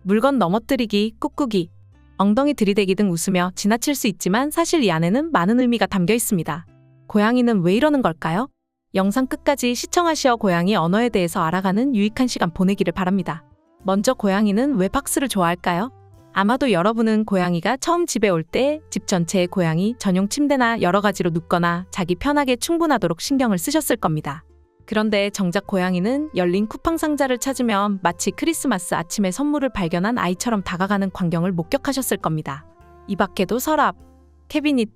물건 넘어뜨리기, 꾹꾹이, 엉덩이 들이대기 등 웃으며 지나칠 수 있지만 사실 이 안에는 많은 의미가 담겨 있습니다. 고양이는 왜 이러는 걸까요? 영상 끝까지 시청하시어 고양이 언어에 대해서 알아가는 유익한 시간 보내기를 바랍니다. 먼저 고양이는 왜 박스를 좋아할까요? 아마도 여러분은 고양이가 처음 집에 올 때 집 전체에 고양이 전용 침대나 여러 가지로 눕거나 자기 편하게 충분하도록 신경을 쓰셨을 겁니다. 그런데 정작 고양이는 열린 쿠팡 상자를 찾으면 마치 크리스마스 아침에 선물을 발견한 아이처럼 다가가는 광경을 목격하셨을 겁니다. 이 밖에도 서랍, 캐비닛,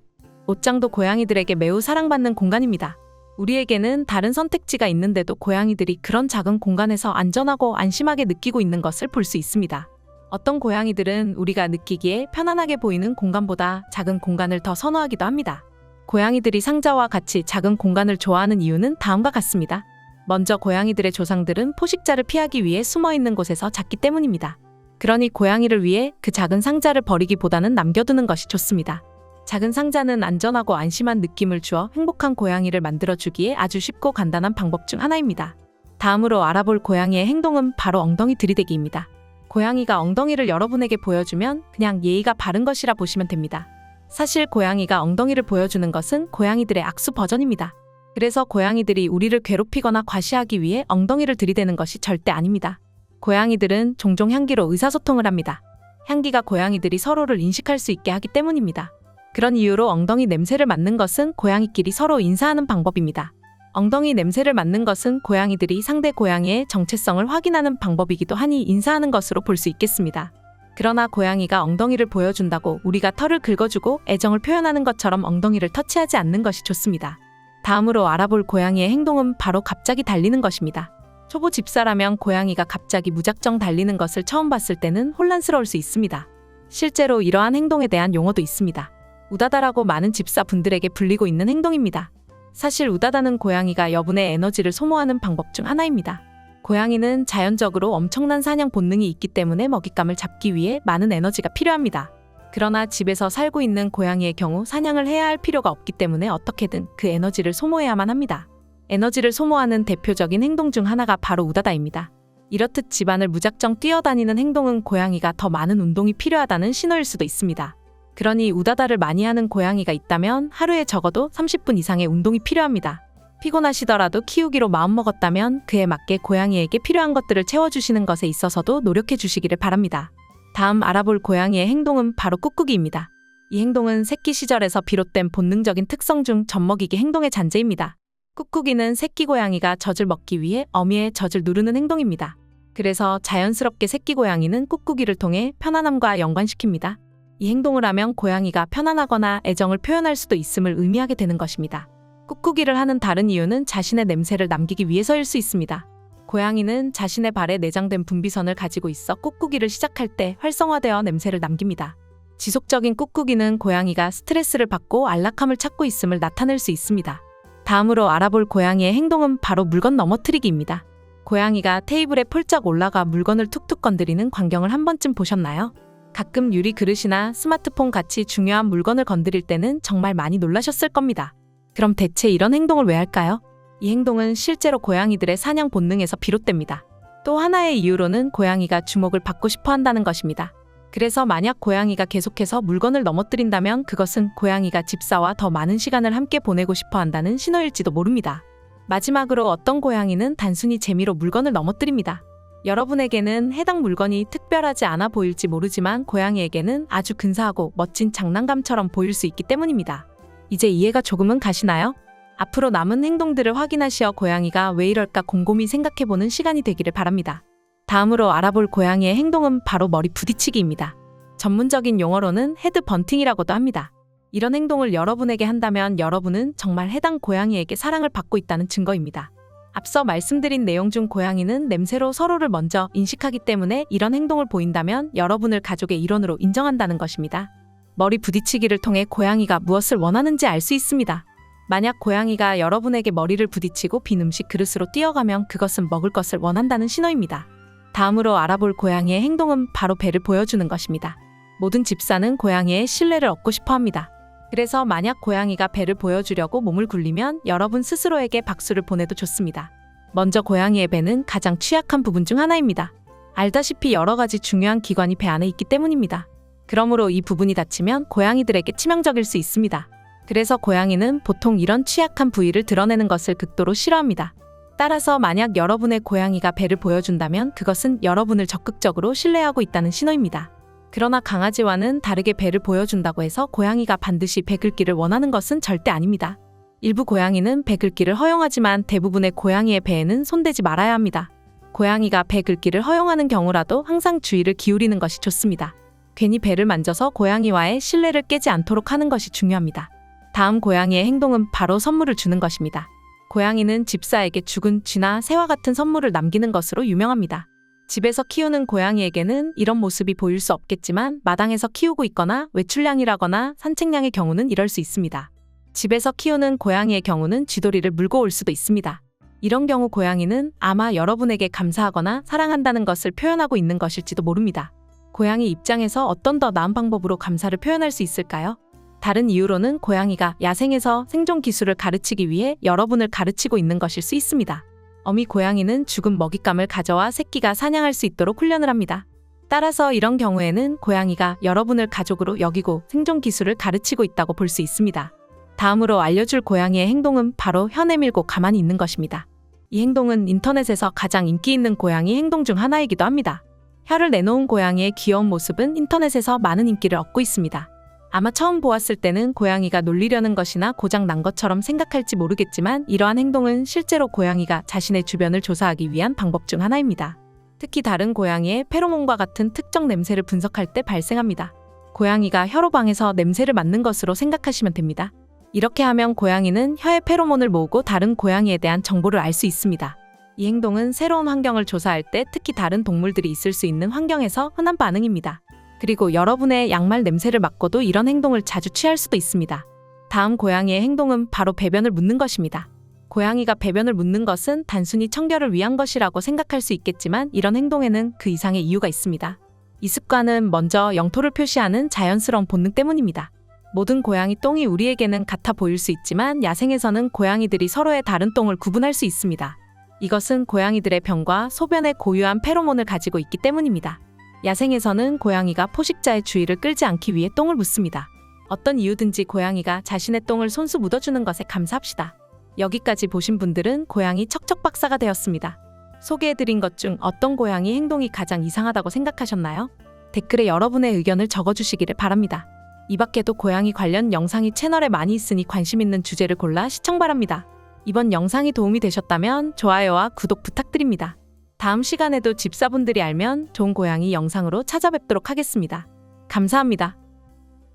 옷장도 고양이들에게 매우 사랑받는 공간입니다. 우리에게는 다른 선택지가 있는데도 고양이들이 그런 작은 공간에서 안전하고 안심하게 느끼고 있는 것을 볼 수 있습니다. 어떤 고양이들은 우리가 느끼기에 편안하게 보이는 공간보다 작은 공간을 더 선호하기도 합니다. 고양이들이 상자와 같이 작은 공간을 좋아하는 이유는 다음과 같습니다. 먼저 고양이들의 조상들은 포식자를 피하기 위해 숨어있는 곳에서 잤기 때문입니다. 그러니 고양이를 위해 그 작은 상자를 버리기보다는 남겨두는 것이 좋습니다. 작은 상자는 안전하고 안심한 느낌을 주어 행복한 고양이를 만들어주기에 아주 쉽고 간단한 방법 중 하나입니다. 다음으로 알아볼 고양이의 행동은 바로 엉덩이 들이대기입니다. 고양이가 엉덩이를 여러분에게 보여주면 그냥 예의가 바른 것이라 보시면 됩니다. 사실 고양이가 엉덩이를 보여주는 것은 고양이들의 악수 버전입니다. 그래서 고양이들이 우리를 괴롭히거나 과시하기 위해 엉덩이를 들이대는 것이 절대 아닙니다. 고양이들은 종종 향기로 의사소통을 합니다. 향기가 고양이들이 서로를 인식할 수 있게 하기 때문입니다. 그런 이유로 엉덩이 냄새를 맡는 것은 고양이끼리 서로 인사하는 방법입니다. 엉덩이 냄새를 맡는 것은 고양이들이 상대 고양이의 정체성을 확인하는 방법이기도 하니 인사하는 것으로 볼 수 있겠습니다. 그러나 고양이가 엉덩이를 보여준다고 우리가 털을 긁어주고 애정을 표현하는 것처럼 엉덩이를 터치하지 않는 것이 좋습니다. 다음으로 알아볼 고양이의 행동은 바로 갑자기 달리는 것입니다. 초보 집사라면 고양이가 갑자기 무작정 달리는 것을 처음 봤을 때는 혼란스러울 수 있습니다. 실제로 이러한 행동에 대한 용어도 있습니다. 우다다라고 많은 집사분들에게 불리고 있는 행동입니다. 사실 우다다는 고양이가 여분의 에너지를 소모하는 방법 중 하나입니다. 고양이는 자연적으로 엄청난 사냥 본능이 있기 때문에 먹잇감을 잡기 위해 많은 에너지가 필요합니다. 그러나 집에서 살고 있는 고양이의 경우 사냥을 해야 할 필요가 없기 때문에 어떻게든 그 에너지를 소모해야만 합니다. 에너지를 소모하는 대표적인 행동 중 하나가 바로 우다다입니다. 이렇듯 집안을 무작정 뛰어다니는 행동은 고양이가 더 많은 운동이 필요하다는 신호일 수도 있습니다. 그러니 우다다를 많이 하는 고양이가 있다면 하루에 적어도 30분 이상의 운동이 필요합니다. 피곤하시더라도 키우기로 마음먹었다면 그에 맞게 고양이에게 필요한 것들을 채워주시는 것에 있어서도 노력해 주시기를 바랍니다. 다음 알아볼 고양이의 행동은 바로 꾹꾹이입니다. 이 행동은 새끼 시절에서 비롯된 본능적인 특성 중 젖먹이기 행동의 잔재입니다. 꾹꾹이는 새끼 고양이가 젖을 먹기 위해 어미의 젖을 누르는 행동입니다. 그래서 자연스럽게 새끼 고양이는 꾹꾹이를 통해 편안함과 연관시킵니다. 이 행동을 하면 고양이가 편안하거나 애정을 표현할 수도 있음을 의미하게 되는 것입니다. 꾹꾹이를 하는 다른 이유는 자신의 냄새를 남기기 위해서일 수 있습니다. 고양이는 자신의 발에 내장된 분비선을 가지고 있어 꾹꾹이를 시작할 때 활성화되어 냄새를 남깁니다. 지속적인 꾹꾹이는 고양이가 스트레스를 받고 안락함을 찾고 있음을 나타낼 수 있습니다. 다음으로 알아볼 고양이의 행동은 바로 물건 넘어뜨리기입니다. 고양이가 테이블에 폴짝 올라가 물건을 툭툭 건드리는 광경을 한 번쯤 보셨나요? 가끔 유리 그릇이나 스마트폰 같이 중요한 물건을 건드릴 때는 정말 많이 놀라셨을 겁니다. 그럼 대체 이런 행동을 왜 할까요? 이 행동은 실제로 고양이들의 사냥 본능에서 비롯됩니다. 또 하나의 이유로는 고양이가 주목을 받고 싶어 한다는 것입니다. 그래서 만약 고양이가 계속해서 물건을 넘어뜨린다면 그것은 고양이가 집사와 더 많은 시간을 함께 보내고 싶어 한다는 신호일지도 모릅니다. 마지막으로 어떤 고양이는 단순히 재미로 물건을 넘어뜨립니다. 여러분에게는 해당 물건이 특별하지 않아 보일지 모르지만 고양이에게는 아주 근사하고 멋진 장난감처럼 보일 수 있기 때문입니다. 이제 이해가 조금은 가시나요? 앞으로 남은 행동들을 확인하시어 고양이가 왜 이럴까 곰곰이 생각해보는 시간이 되기를 바랍니다. 다음으로 알아볼 고양이의 행동은 바로 머리 부딪히기입니다. 전문적인 용어로는 헤드 번팅이라고도 합니다. 이런 행동을 여러분에게 한다면 여러분은 정말 해당 고양이에게 사랑을 받고 있다는 증거입니다. 앞서 말씀드린 내용 중 고양이는 냄새로 서로를 먼저 인식하기 때문에 이런 행동을 보인다면 여러분을 가족의 일원으로 인정한다는 것입니다. 머리 부딪히기를 통해 고양이가 무엇을 원하는지 알 수 있습니다. 만약 고양이가 여러분에게 머리를 부딪히고 빈 음식 그릇으로 뛰어가면 그것은 먹을 것을 원한다는 신호입니다. 다음으로 알아볼 고양이의 행동은 바로 배를 보여주는 것입니다. 모든 집사는 고양이의 신뢰를 얻고 싶어 합니다. 그래서 만약 고양이가 배를 보여주려고 몸을 굴리면 여러분 스스로에게 박수를 보내도 좋습니다. 먼저 고양이의 배는 가장 취약한 부분 중 하나입니다. 알다시피 여러 가지 중요한 기관이 배 안에 있기 때문입니다. 그러므로 이 부분이 다치면 고양이들에게 치명적일 수 있습니다. 그래서 고양이는 보통 이런 취약한 부위를 드러내는 것을 극도로 싫어합니다. 따라서 만약 여러분의 고양이가 배를 보여준다면 그것은 여러분을 적극적으로 신뢰하고 있다는 신호입니다. 그러나 강아지와는 다르게 배를 보여준다고 해서 고양이가 반드시 배 긁기를 원하는 것은 절대 아닙니다. 일부 고양이는 배 긁기를 허용하지만 대부분의 고양이의 배에는 손대지 말아야 합니다. 고양이가 배 긁기를 허용하는 경우라도 항상 주의를 기울이는 것이 좋습니다. 괜히 배를 만져서 고양이와의 신뢰를 깨지 않도록 하는 것이 중요합니다. 다음 고양이의 행동은 바로 선물을 주는 것입니다. 고양이는 집사에게 죽은 쥐나 새와 같은 선물을 남기는 것으로 유명합니다. 집에서 키우는 고양이에게는 이런 모습이 보일 수 없겠지만 마당에서 키우고 있거나 외출량이라거나 산책량의 경우는 이럴 수 있습니다. 집에서 키우는 고양이의 경우는 쥐돌이를 물고 올 수도 있습니다. 이런 경우 고양이는 아마 여러분에게 감사하거나 사랑한다는 것을 표현하고 있는 것일지도 모릅니다. 고양이 입장에서 어떤 더 나은 방법으로 감사를 표현할 수 있을까요? 다른 이유로는 고양이가 야생에서 생존 기술을 가르치기 위해 여러분을 가르치고 있는 것일 수 있습니다. 어미 고양이는 죽은 먹잇감을 가져와 새끼가 사냥할 수 있도록 훈련을 합니다. 따라서 이런 경우에는 고양이가 여러분을 가족으로 여기고 생존 기술을 가르치고 있다고 볼 수 있습니다. 다음으로 알려줄 고양이의 행동은 바로 혀 내밀고 가만히 있는 것입니다. 이 행동은 인터넷에서 가장 인기 있는 고양이 행동 중 하나이기도 합니다. 혀를 내놓은 고양이의 귀여운 모습은 인터넷에서 많은 인기를 얻고 있습니다. 아마 처음 보았을 때는 고양이가 놀리려는 것이나 고장 난 것처럼 생각할지 모르겠지만 이러한 행동은 실제로 고양이가 자신의 주변을 조사하기 위한 방법 중 하나입니다. 특히 다른 고양이의 페로몬과 같은 특정 냄새를 분석할 때 발생합니다. 고양이가 혀로 방에서 냄새를 맡는 것으로 생각하시면 됩니다. 이렇게 하면 고양이는 혀의 페로몬을 모으고 다른 고양이에 대한 정보를 알 수 있습니다. 이 행동은 새로운 환경을 조사할 때 특히 다른 동물들이 있을 수 있는 환경에서 흔한 반응입니다. 그리고 여러분의 양말 냄새를 맡고도 이런 행동을 자주 취할 수도 있습니다. 다음 고양이의 행동은 바로 배변을 묻는 것입니다. 고양이가 배변을 묻는 것은 단순히 청결을 위한 것이라고 생각할 수 있겠지만 이런 행동에는 그 이상의 이유가 있습니다. 이 습관은 먼저 영토를 표시하는 자연스러운 본능 때문입니다. 모든 고양이 똥이 우리에게는 같아 보일 수 있지만 야생에서는 고양이들이 서로의 다른 똥을 구분할 수 있습니다. 이것은 고양이들의 변과 소변에 고유한 페로몬을 가지고 있기 때문입니다. 야생에서는 고양이가 포식자의 주의를 끌지 않기 위해 똥을 묻습니다. 어떤 이유든지 고양이가 자신의 똥을 손수 묻어주는 것에 감사합시다. 여기까지 보신 분들은 고양이 척척박사가 되었습니다. 소개해드린 것 중 어떤 고양이 행동이 가장 이상하다고 생각하셨나요? 댓글에 여러분의 의견을 적어주시기를 바랍니다. 이 밖에도 고양이 관련 영상이 채널에 많이 있으니 관심 있는 주제를 골라 시청 바랍니다. 이번 영상이 도움이 되셨다면 좋아요와 구독 부탁드립니다. 다음 시간에도 집사분들이 알면 좋은 고양이 영상으로 찾아뵙도록 하겠습니다. 감사합니다.